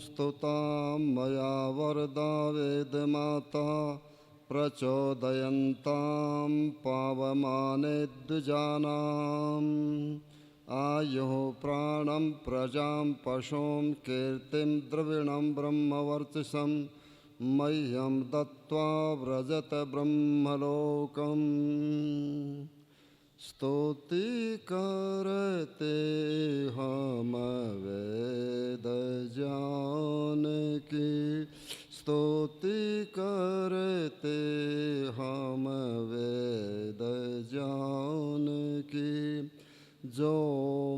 स्तुतां मया वरदा वेदमाता प्रचोदयन्तां पावमाने द्विजानाम् आयुः प्राणं प्रजां पशुं कीर्तिं द्रविणं ब्रह्मवर्चसं मह्यं दत्त्वा व्रजत ब्रह्मलोकम् स्तुति करते हम वेद जानकी स्तुति करते हम वेद जानकी जो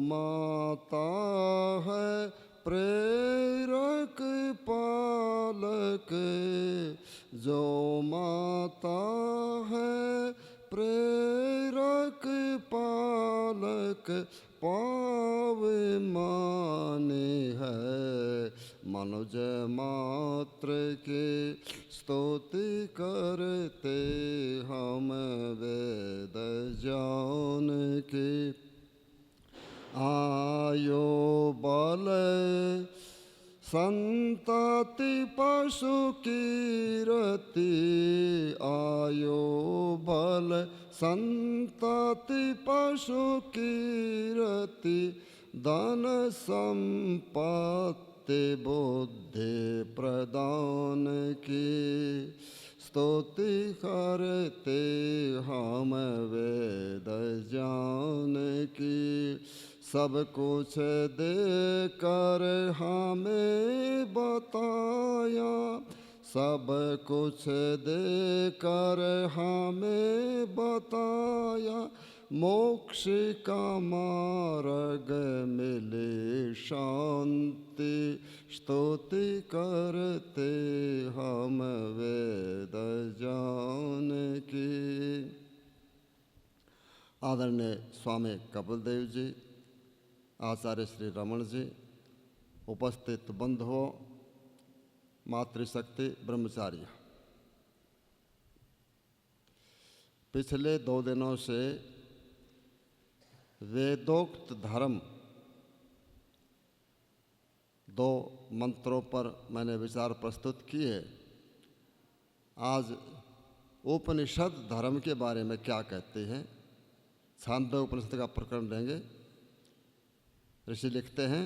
माता है प्रेरक पालक जो माता है प्रेरक पालक पावे माने है मनुज मात्र के स्तुति करते हम वेद जान के आयो बल संतति पशु कीरति आयो बल संतति पशु कीरति धन संपत्ति बुद्धि प्रदान की स्तुति करते हम वेद जान की सब कुछ दे कर हमें बताया सब कुछ दे कर हमें बताया मोक्ष का मार्ग मिले शांति स्तुति करते हम वेद जान की। आदरणीय स्वामी कपिलदेव जी, आचार्य श्री रमण जी, उपस्थित बंधुओं, मातृशक्ति ब्रह्मचार्य, पिछले 2 दिनों से वेदोक्त धर्म 2 मंत्रों पर मैंने विचार प्रस्तुत किए। आज उपनिषद धर्म के बारे में क्या कहते हैं, छांदोग्य उपनिषद का प्रकरण लेंगे। ऋषि लिखते हैं,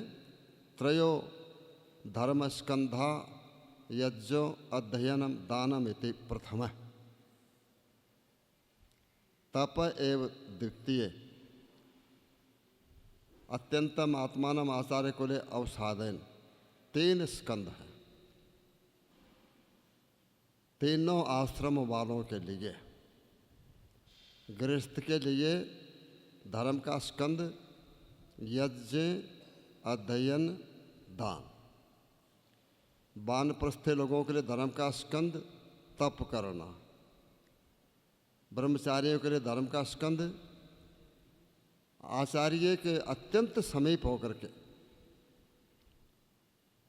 त्रयो धर्म स्कंधा यज्ञो अध्ययनम दानम इति प्रथम तप एव द्वितीय अत्यंतम आत्मानम आचार्य कुले अवसादन। 3 स्कंध हैं, तीनों आश्रम वालों के लिए। गृहस्थ के लिए धर्म का स्कंद यज्ञ अध्ययन दान, वानप्रस्थी लोगों के लिए धर्म का स्कंद तप करना, ब्रह्मचारियों के लिए धर्म का स्कंद आचार्य के अत्यंत समीप होकर के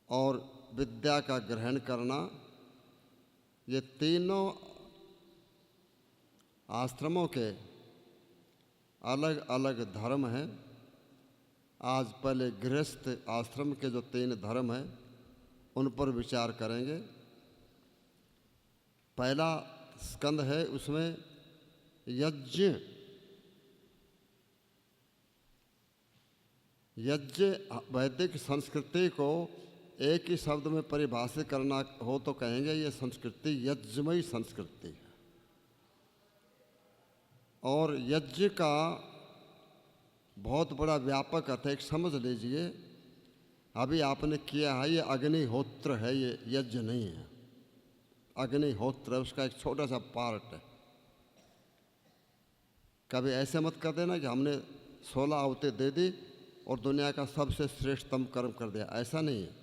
और विद्या का ग्रहण करना। ये तीनों आश्रमों के अलग अलग धर्म हैं। आज पहले गृहस्थ आश्रम के जो 3 धर्म हैं उन पर विचार करेंगे। पहला स्कंद है, उसमें यज्ञ। यज्ञ वैदिक संस्कृति को एक ही शब्द में परिभाषित करना हो तो कहेंगे ये संस्कृति यज्ञमयी संस्कृति है। और यज्ञ का बहुत बड़ा व्यापक अर्थ है। एक समझ लीजिए, अभी आपने किया है ये अग्निहोत्र है, ये यज्ञ नहीं है। अग्निहोत्र उसका एक छोटा सा पार्ट है। कभी ऐसे मत कर देना कि हमने 16 आहुति दे दी और दुनिया का सबसे श्रेष्ठतम कर्म कर दिया, ऐसा नहीं है।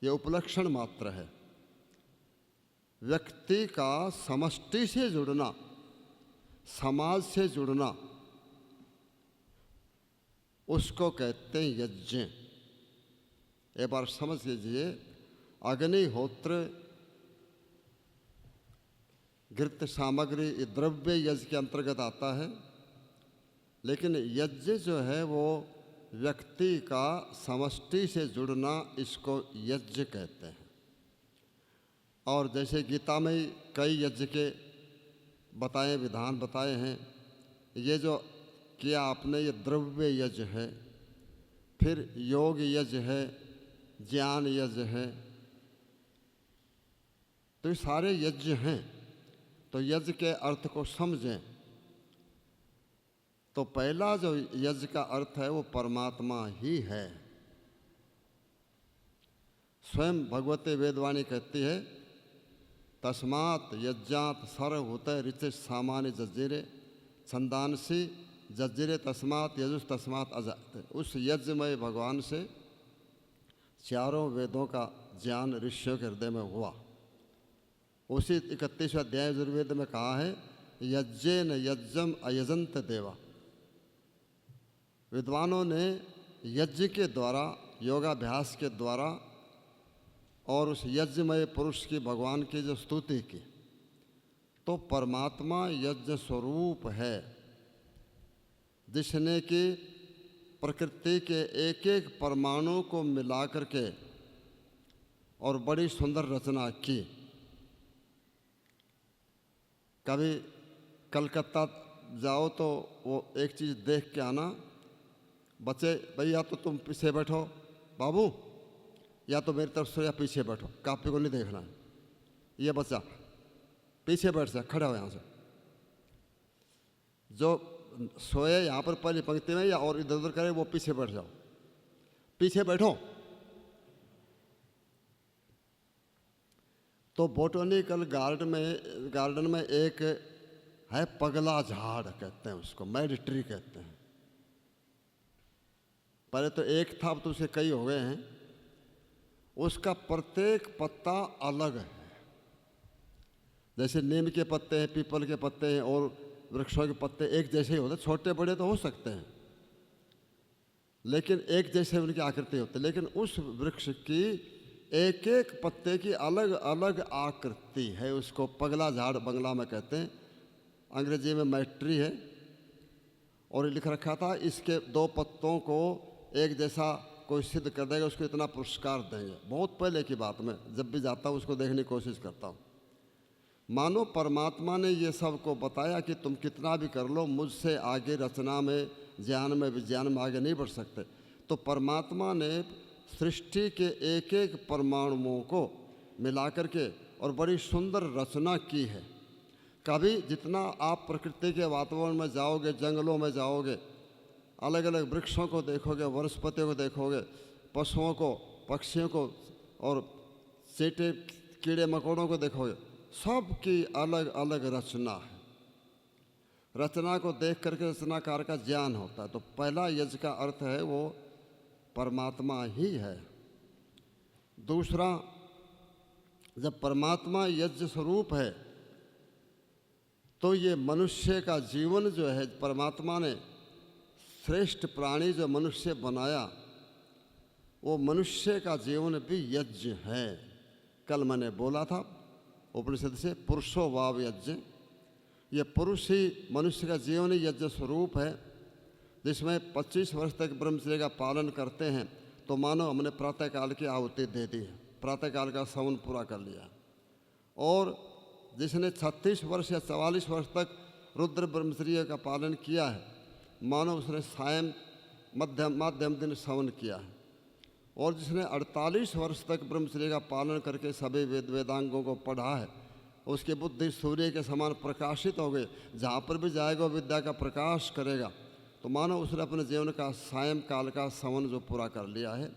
ये उपलक्षण मात्र है। व्यक्ति का समष्टि से जुड़ना, समाज से जुड़ना, उसको कहते हैं यज्ञ। एक बार समझ लीजिए, अग्निहोत्र घृत सामग्री द्रव्य यज्ञ के अंतर्गत आता है, लेकिन यज्ञ जो है वो व्यक्ति का समष्टि से जुड़ना, इसको यज्ञ कहते हैं। और जैसे गीता में ही कई यज्ञ के बताए, विधान बताए हैं। ये जो किया आपने, ये द्रव्य यज्ञ है, फिर योग यज्ञ है, ज्ञान यज्ञ है, तो ये सारे यज्ञ हैं। तो यज्ञ के अर्थ को समझें तो पहला जो यज्ञ का अर्थ है वो परमात्मा ही है। स्वयं भगवते वेदवाणी कहती है, तस्मात् यज्ञात सर्वभूत ऋचे सामान्य जज्जिरे छंदांसी जज्जिरे तस्मात् यजुष तस्मात् अजात। उस यज्ञमय भगवान से चारों वेदों का ज्ञान ऋषियों के हृदय में हुआ। उसी 31वें अध्याय यजुर्वेद में कहा है, यज्ञेन यज्ञम अयजंत देवा। विद्वानों ने यज्ञ के द्वारा, योगाभ्यास के द्वारा और उस यज्ञमय पुरुष की, भगवान की जो स्तुति की, तो परमात्मा यज्ञ स्वरूप है, जिसने कि प्रकृति के एक एक परमाणु को मिला करके और बड़ी सुंदर रचना की। कभी कलकत्ता जाओ तो वो एक चीज़ देख के आना, बच्चे भैया तो तुम पीछे बैठो, बाबू या तो मेरी तरफ से या पीछे बैठो, कापी को नहीं देखना है। ये बच्चा पीछे बैठ जाए, खड़ा हो यहाँ से, जो सोए यहाँ पर पहली पंक्ति में या और इधर उधर करे वो पीछे बैठ जाओ, पीछे बैठो। तो बोटोनिकल गार्डन में एक है पगला झाड़ कहते हैं उसको, मैड ट्री कहते हैं। पहले तो एक था, अब तो उसे कई हो गए हैं। उसका प्रत्येक पत्ता अलग है। जैसे नीम के पत्ते हैं, पीपल के पत्ते हैं और वृक्षों के पत्ते एक जैसे ही होते, छोटे बड़े तो हो सकते हैं लेकिन एक जैसे उनकी आकृति होती है। लेकिन उस वृक्ष की एक एक पत्ते की अलग अलग आकृति है। उसको पगला झाड़ बंगला में कहते हैं, अंग्रेजी में मैट्री है। और लिख रखा था, इसके 2 पत्तों को एक जैसा कोई सिद्ध कर देगा, उसको इतना पुरस्कार देंगे। बहुत पहले की बात, में जब भी जाता हूँ उसको देखने की कोशिश करता हूँ। मानो परमात्मा ने ये सब को बताया कि तुम कितना भी कर लो, मुझसे आगे रचना में, ज्ञान में, विज्ञान में आगे नहीं बढ़ सकते। तो परमात्मा ने सृष्टि के एक एक परमाणुओं को मिलाकर के और बड़ी सुंदर रचना की है। कभी जितना आप प्रकृति के वातावरण में जाओगे, जंगलों में जाओगे, अलग अलग वृक्षों को देखोगे, वनस्पतियों को देखोगे, पशुओं को, पक्षियों को और चींटे कीड़े मकोड़ों को देखोगे, सबकी अलग अलग रचना है। रचना को देख करके रचनाकार का ज्ञान होता है। तो पहला यज्ञ का अर्थ है वो परमात्मा ही है। दूसरा, जब परमात्मा यज्ञ स्वरूप है तो ये मनुष्य का जीवन जो है, परमात्मा ने श्रेष्ठ प्राणी जो मनुष्य बनाया, वो मनुष्य का जीवन भी यज्ञ है। कल मैंने बोला था उपनिषद से, पुरुषो वाव यज्ञ। ये पुरुष ही मनुष्य का जीवन ही यज्ञ स्वरूप है, जिसमें 25 वर्ष तक ब्रह्मचर्य का पालन करते हैं तो मानो हमने प्रातःकाल की आहुति दे दी है, प्रातःकाल का सवन पूरा कर लिया। और जिसने 36 वर्ष या 44 वर्ष तक रुद्र ब्रह्मचर्य का पालन किया है, मानो उसने सायं मध्यम दिन सवन किया है। और जिसने 48 वर्ष तक ब्रह्मचर्य का पालन करके सभी वेदांगों को पढ़ा है, उसकी बुद्धि सूर्य के समान प्रकाशित हो गई। जहाँ पर भी जाएगा विद्या का प्रकाश करेगा, तो मानो उसने अपने जीवन का सायंकाल का सवन जो पूरा कर लिया है।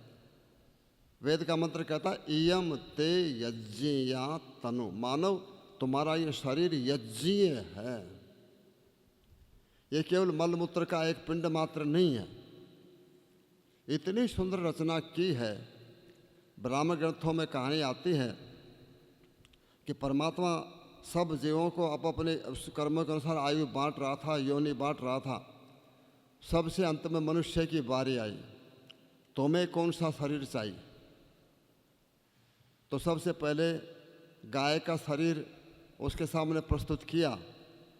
वेद का मंत्र कहता है, इयम ते यज्ञया तनु। मानव, तुम्हारा ये शरीर यज्ञीय है, ये केवल मलमूत्र का एक पिंड मात्र नहीं है। इतनी सुंदर रचना की है। ब्राह्मण ग्रंथों में कहानी आती है कि परमात्मा सब जीवों को अपने कर्मों के अनुसार आयु बांट रहा था, योनि बांट रहा था। सबसे अंत में मनुष्य की बारी आई, तुम्हें कौन सा शरीर चाहिए? तो सबसे पहले गाय का शरीर उसके सामने प्रस्तुत किया।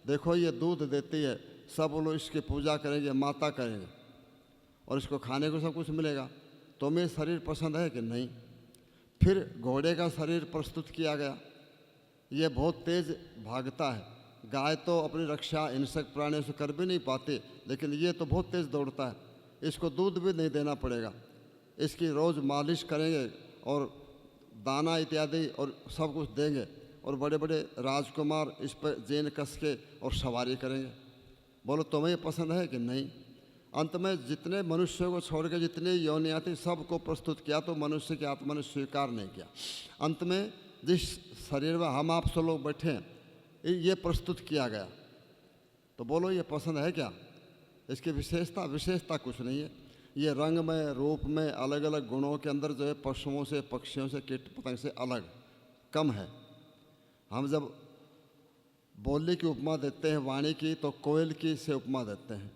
देखो ये दूध देती है, सब लोग इसकी पूजा करेंगे, माता करेंगे। और इसको खाने को सब कुछ मिलेगा। तुम्हें शरीर पसंद है कि नहीं? फिर घोड़े का शरीर प्रस्तुत किया गया। ये बहुत तेज़ भागता है। गाय तो अपनी रक्षा हिंसक प्राणियों से कर भी नहीं पाती, लेकिन ये तो बहुत तेज़ दौड़ता है। इसको दूध भी नहीं देना पड़ेगा, इसकी रोज़ मालिश करेंगे और दाना इत्यादि और सब कुछ देंगे, और बड़े बड़े राजकुमार इस पर जेन कस के और सवारी करेंगे। बोलो तुम्हें पसंद है कि नहीं? अंत में जितने मनुष्यों को छोड़ के जितनी योनियाँ थी सबको प्रस्तुत किया, तो मनुष्य की आत्मा ने स्वीकार नहीं किया। अंत में जिस शरीर में हम आप सब लोग बैठे हैं ये प्रस्तुत किया गया। तो बोलो ये पसंद है क्या? इसकी विशेषता कुछ नहीं है। ये रंग में, रूप में, अलग अलग गुणों के अंदर जो है पशुओं से, पक्षियों से, कीट पतंग से अलग कम है। हम जब बोली की उपमा देते हैं, वाणी की, तो कोयल की से उपमा देते हैं।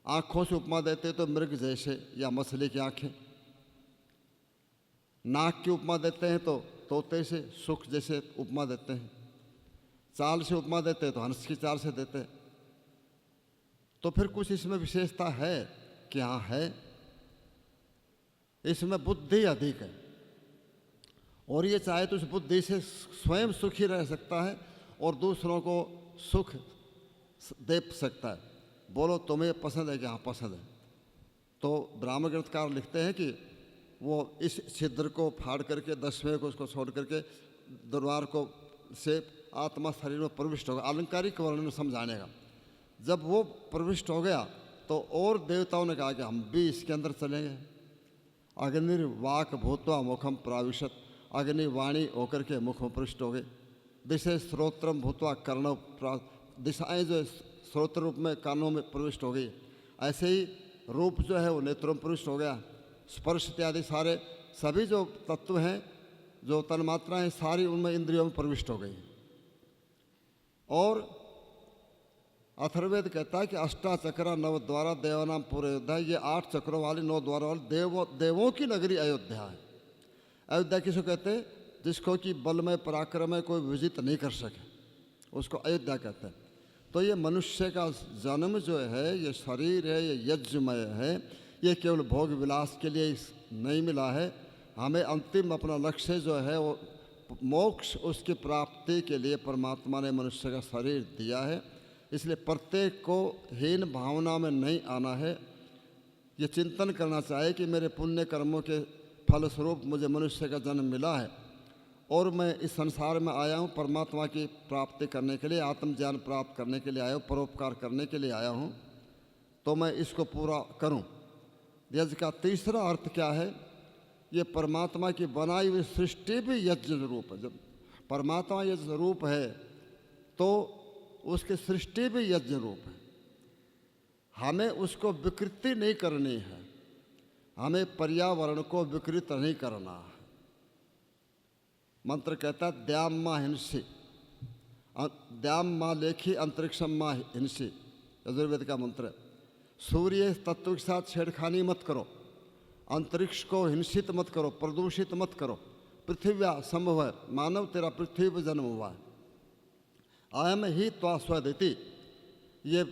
आँखों से उपमा देते हैं तो मृग जैसे या मछली की आँखें। नाक की उपमा देते हैं तो तोते से, सुख जैसे उपमा देते हैं। चाल से उपमा देते हैं तो हंस की चाल से देते हैं। तो फिर कुछ इसमें विशेषता है? क्या है? इसमें बुद्धि अधिक है, और ये चाहे तो उस बुद्धि से स्वयं सुखी रह सकता है और दूसरों को सुख दे सकता है। बोलो तुम्हें पसंद है कि? हाँ पसंद है। तो ब्राह्मण ग्रंथकार लिखते हैं कि वो इस छिद्र को फाड़ करके 10वें को उसको छोड़ करके द्वार को से आत्मा शरीर में प्रविष्ट होगा। अलंकारिक वर्णन समझाने का, जब वो प्रविष्ट हो गया तो और देवताओं ने कहा कि हम भी इसके अंदर चलेंगे। अग्निर्वाक भूत्वा मुखम प्राविशत, अग्नि वाणी होकर के मुख में प्रविष्ट हो गए। दिशा श्रोत्रम भूत्वा कर्ण, दिशाएं जो श्रोत्र रूप में कानों में प्रविष्ट हो गई। ऐसे ही रूप जो है वो नेत्रों में प्रविष्ट हो गया। स्पर्श इत्यादि सारे सभी जो तत्व हैं, जो तन्मात्रा हैं, सारी उनमें इंद्रियों में प्रविष्ट हो गई। और अथर्ववेद कहता है कि अष्टाचक्र नव द्वारा देवानाम पूरे अयोध्या। ये 8 चक्रों वाली 9 द्वारों वाली देवों की नगरी अयोध्या है। अयोध्या किसको कहते हैं? जिसको कि बल में, पराक्रम में कोई विजित नहीं कर सके, उसको अयोध्या कहते हैं। तो ये मनुष्य का जन्म जो है, ये शरीर है, ये यज्ञमय है। ये केवल भोग विलास के लिए नहीं मिला है, हमें अंतिम अपना लक्ष्य जो है वो मोक्ष, उसकी प्राप्ति के लिए परमात्मा ने मनुष्य का शरीर दिया है। इसलिए प्रत्येक को हीन भावना में नहीं आना है। ये चिंतन करना चाहिए कि मेरे पुण्य कर्मों के फलस्वरूप मुझे मनुष्य का जन्म मिला है और मैं इस संसार में आया हूँ परमात्मा की प्राप्ति करने के लिए, आत्मज्ञान प्राप्त करने के लिए आया हूँ, परोपकार करने के लिए आया हूँ, तो मैं इसको पूरा करूँ। यज्ञ का तीसरा अर्थ क्या है? ये परमात्मा की बनाई हुई सृष्टि भी यज्ञ रूप है। जब परमात्मा यज्ञ रूप है तो उसकी सृष्टि भी यज्ञ रूप है। हमें उसको विकृति नहीं करनी है, हमें पर्यावरण को विकृत नहीं करना है। मंत्र कहता है द्याम माँ हिंसी, द्याम माँ लेखी अंतरिक्षम माँ हिंसी, यजुर्वेद का मंत्र है। सूर्य तत्व के साथ छेड़खानी मत करो, अंतरिक्ष को हिंसित मत करो, प्रदूषित मत करो। पृथ्व्या संभव है, मानव तेरा पृथ्वी पर जन्म हुआ है। अयम ही त्वा स्वदेति, ये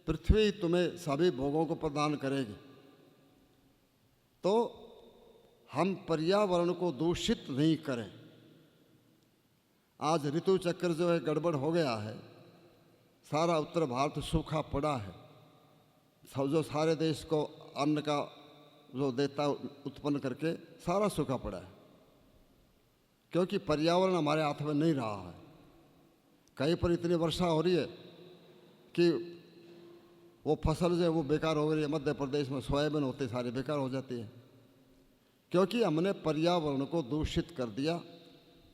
पृथ्वी तुम्हें सभी भोगों को प्रदान करेगी। तो हम पर्यावरण को दूषित नहीं करें। आज ऋतु चक्र जो है गड़बड़ हो गया है, सारा उत्तर भारत सूखा पड़ा है। जो सारे देश को अन्न का जो देता उत्पन्न करके सारा सूखा पड़ा है, क्योंकि पर्यावरण हमारे हाथ में नहीं रहा है। कहीं पर इतनी वर्षा हो रही है कि वो फसल जो है वो बेकार हो रही है। मध्य प्रदेश में सोयाबीन होती सारी बेकार हो जाती है, क्योंकि हमने पर्यावरण को दूषित कर दिया।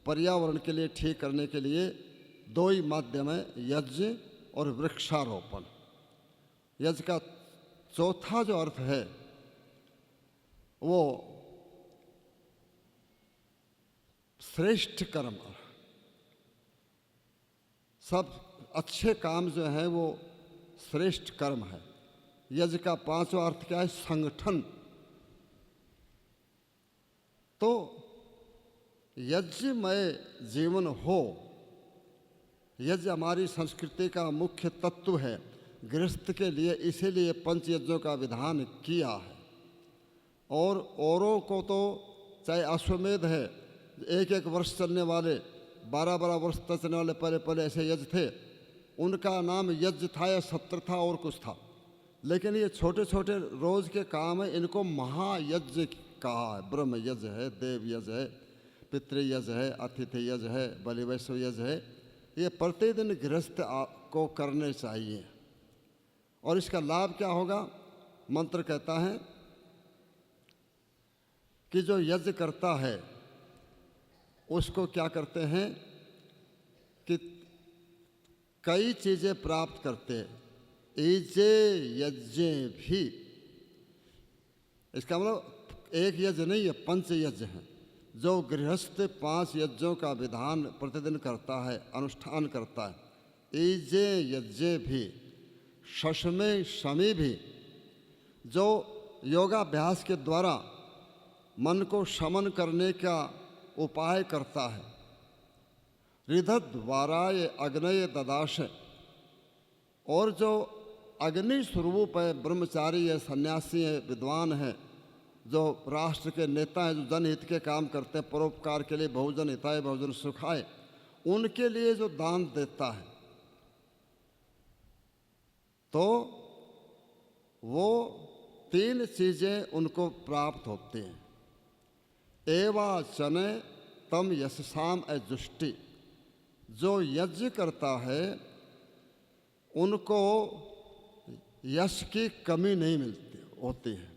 पर्यावरण के लिए ठीक करने के लिए 2 ही माध्यम है, यज्ञ और वृक्षारोपण। यज्ञ का चौथा जो अर्थ है वो श्रेष्ठ कर्म। सब अच्छे काम जो है वो श्रेष्ठ कर्म है। यज्ञ का 5वां अर्थ क्या है? संगठन। तो यज्ञमय जीवन हो, यज्ञ हमारी संस्कृति का मुख्य तत्व है। गृहस्थ के लिए इसीलिए पंचयज्ञों का विधान किया है। और औरों को तो चाहे अश्वमेध है, एक एक वर्ष चलने वाले, 12-12 वर्ष तक चलने वाले पहले पहले ऐसे यज्ञ थे, उनका नाम यज्ञ था या सत्र था और कुछ था। लेकिन ये छोटे छोटे रोज के काम है, इनको महायज्ञ कहा है। ब्रह्म यज्ञ है, देव यज्ञ है, पितृयज्ञ है, अतिथि यज्ञ है, बलिवैश्व यज्ञ है। ये प्रतिदिन गृहस्थ को करने चाहिए। और इसका लाभ क्या होगा? मंत्र कहता है कि जो यज्ञ करता है उसको क्या करते हैं कि कई चीज़ें प्राप्त करते हैं। ईजे यज्ञ भी, इसका मतलब एक यज्ञ नहीं है, पंच यज्ञ है। जो गृहस्थ 5 यज्ञों का विधान प्रतिदिन करता है, अनुष्ठान करता है। ईजे यज्ञ भी, शशमे शमी भी, जो योगाभ्यास के द्वारा मन को शमन करने का उपाय करता है। हृदद्वाराय अग्नय ददाश, और जो अग्नि स्वरूप है, ब्रह्मचारी है, सन्यासी है, विद्वान है, जो राष्ट्र के नेता हैं, जो जनहित के काम करते हैं, परोपकार के लिए, बहुजन हिताय बहुजन सुखाय, उनके लिए जो दान देता है तो वो 3 चीज़ें उनको प्राप्त होती हैं। एवाचन तम यशसाम अजुष्टि, जो यज्ञ करता है उनको यश की कमी नहीं मिलती होती है।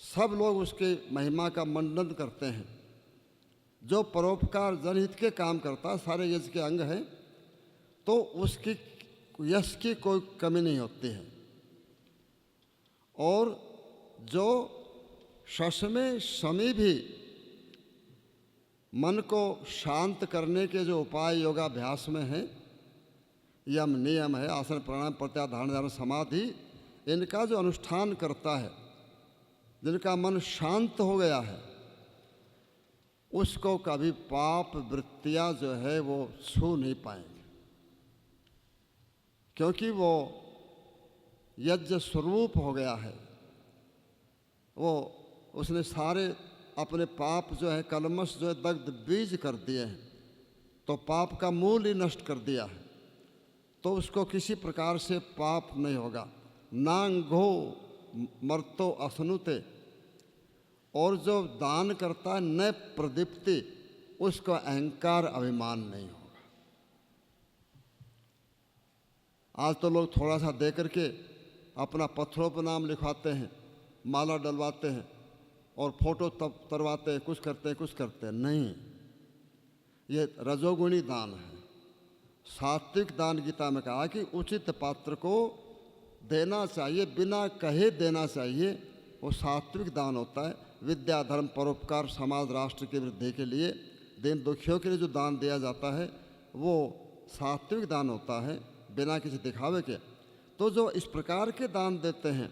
सब लोग उसके महिमा का मंडन करते हैं। जो परोपकार जनहित के काम करता है, सारे यज्ञ के अंग हैं, तो उसकी यश की कोई कमी नहीं होती है। और जो शशमे शमी भी, मन को शांत करने के जो उपाय योगाभ्यास में हैं, यम नियम है, आसन प्राणायाम प्रत्याहार धारण ध्यान समाधि, इनका जो अनुष्ठान करता है, जिनका मन शांत हो गया है, उसको कभी पाप वृत्तियां जो है वो छू नहीं पाएंगे, क्योंकि वो यज्ञ स्वरूप हो गया है। वो उसने सारे अपने पाप जो है, कलमश जो है, दग्ध बीज कर दिए हैं, तो पाप का मूल ही नष्ट कर दिया है, तो उसको किसी प्रकार से पाप नहीं होगा। नांगो मर्तो असनुते, और जो दान करता है न प्रदीप्ति, उसको अहंकार अभिमान नहीं होगा। आज तो लोग थोड़ा सा दे करके अपना पत्थरों पर नाम लिखवाते हैं, माला डलवाते हैं और फोटो तब तरवाते हैं, कुछ करते हैं, कुछ करते हैं। नहीं, ये रजोगुणी दान है। सात्विक दान गीता में कहा कि उचित पात्र को देना चाहिए, बिना कहे देना चाहिए, वो सात्विक दान होता है। विद्या धर्म परोपकार समाज राष्ट्र की वृद्धि के लिए, दीन दुखियों के लिए जो दान दिया जाता है वो सात्विक दान होता है, बिना किसी दिखावे के। तो जो इस प्रकार के दान देते हैं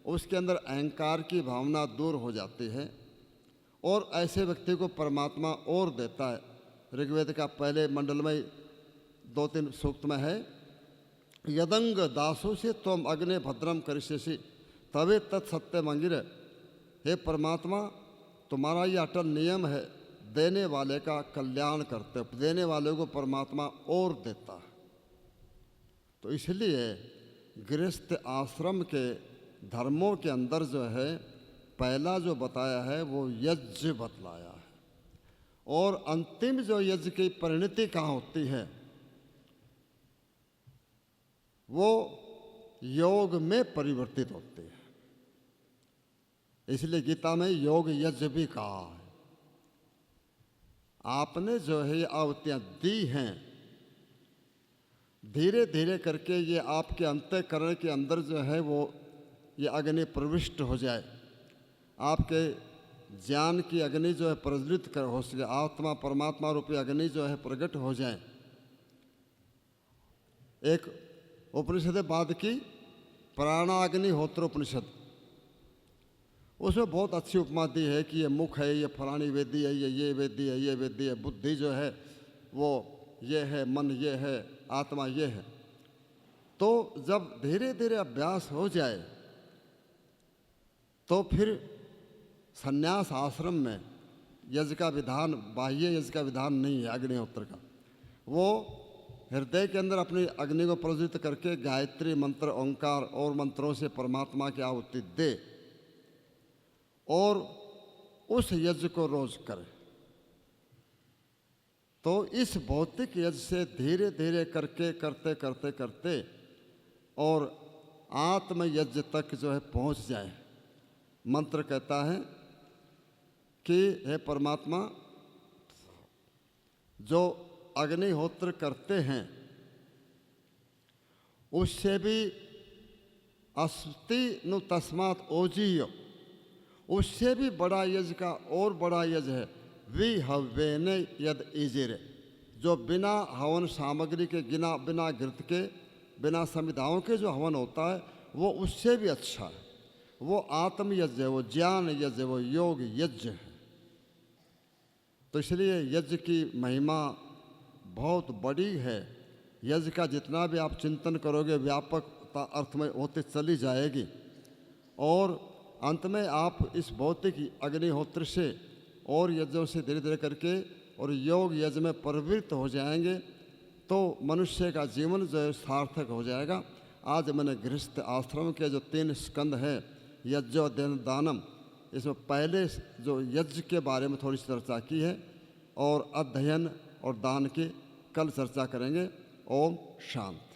उसके अंदर अहंकार की भावना दूर हो जाती है और ऐसे व्यक्ति को परमात्मा और देता है। ऋग्वेद का पहले मंडल में 2-3 सूक्त में है, यदंग दासो से त्वम अग्ने भद्रम करिष्यसि तवे तत्सत्य मंगिर। हे परमात्मा, तुम्हारा ये अटल नियम है, देने वाले का कल्याण करते, देने वाले को परमात्मा और देता है। तो इसलिए गृहस्थ आश्रम के धर्मों के अंदर जो है पहला जो बताया है वो यज्ञ बतलाया है, और अंतिम जो यज्ञ की परिणति कहाँ होती है वो योग में परिवर्तित होती है। इसलिए गीता में योग यज्ञ भी कहा है। आपने जो है आहुतियाँ दी हैं, धीरे धीरे करके ये आपके अंतःकरण के अंदर जो है वो ये अग्नि प्रविष्ट हो जाए, आपके ज्ञान की अग्नि जो है प्रज्वलित हो सके, आत्मा परमात्मा रूपी अग्नि जो है प्रकट हो जाए। एक उपनिषद बाद की प्राणाग्निहोत्र उपनिषद, उसमें बहुत अच्छी उपमा दी है कि ये मुख है, ये फलानी वेदी है, ये वेदी है, ये वेदी है। बुद्धि जो है वो ये है, मन ये है, आत्मा ये है। तो जब धीरे धीरे अभ्यास हो जाए तो फिर संन्यास आश्रम में यज्ञ का विधान, बाह्य यज्ञ का विधान नहीं है अग्निहोत्र का। वो हृदय के अंदर अपनी अग्नि को प्रज्वलित करके गायत्री मंत्र, ओंकार और मंत्रों से परमात्मा की आहुति दे और उस यज्ञ को रोज करे। तो इस भौतिक यज्ञ से धीरे धीरे करके करते करते करते और आत्म यज्ञ तक जो है पहुंच जाए। मंत्र कहता है कि हे परमात्मा, जो अग्निहोत्र करते हैं उससे भी अस्ति नु तस्मात् ओजीय, उससे भी बड़ा यज्ञ का और बड़ा यज्ञ है वि हव्येन यद इजिरे, जो बिना हवन सामग्री के, बिना घृत के, बिना संविधाओं के जो हवन होता है वो उससे भी अच्छा है। वो आत्म यज्ञ है, वो ज्ञान यज्ञ है, वो योग यज्ञ है। तो इसलिए यज्ञ की महिमा बहुत बड़ी है। यज्ञ का जितना भी आप चिंतन करोगे व्यापकता अर्थ में होते चली जाएगी और अंत में आप इस भौतिक अग्निहोत्र से और यज्ञों से धीरे धीरे करके और योग यज्ञ में प्रवृत्त हो जाएंगे तो मनुष्य का जीवन जो है सार्थक हो जाएगा। आज मैंने गृहस्थ आश्रम के जो 3 स्कंद हैं, यज्ञ अध्ययन दानम, इसमें पहले जो यज्ञ के बारे में थोड़ी सी चर्चा की है और अध्ययन और दान की कल चर्चा करेंगे। ओम शांति।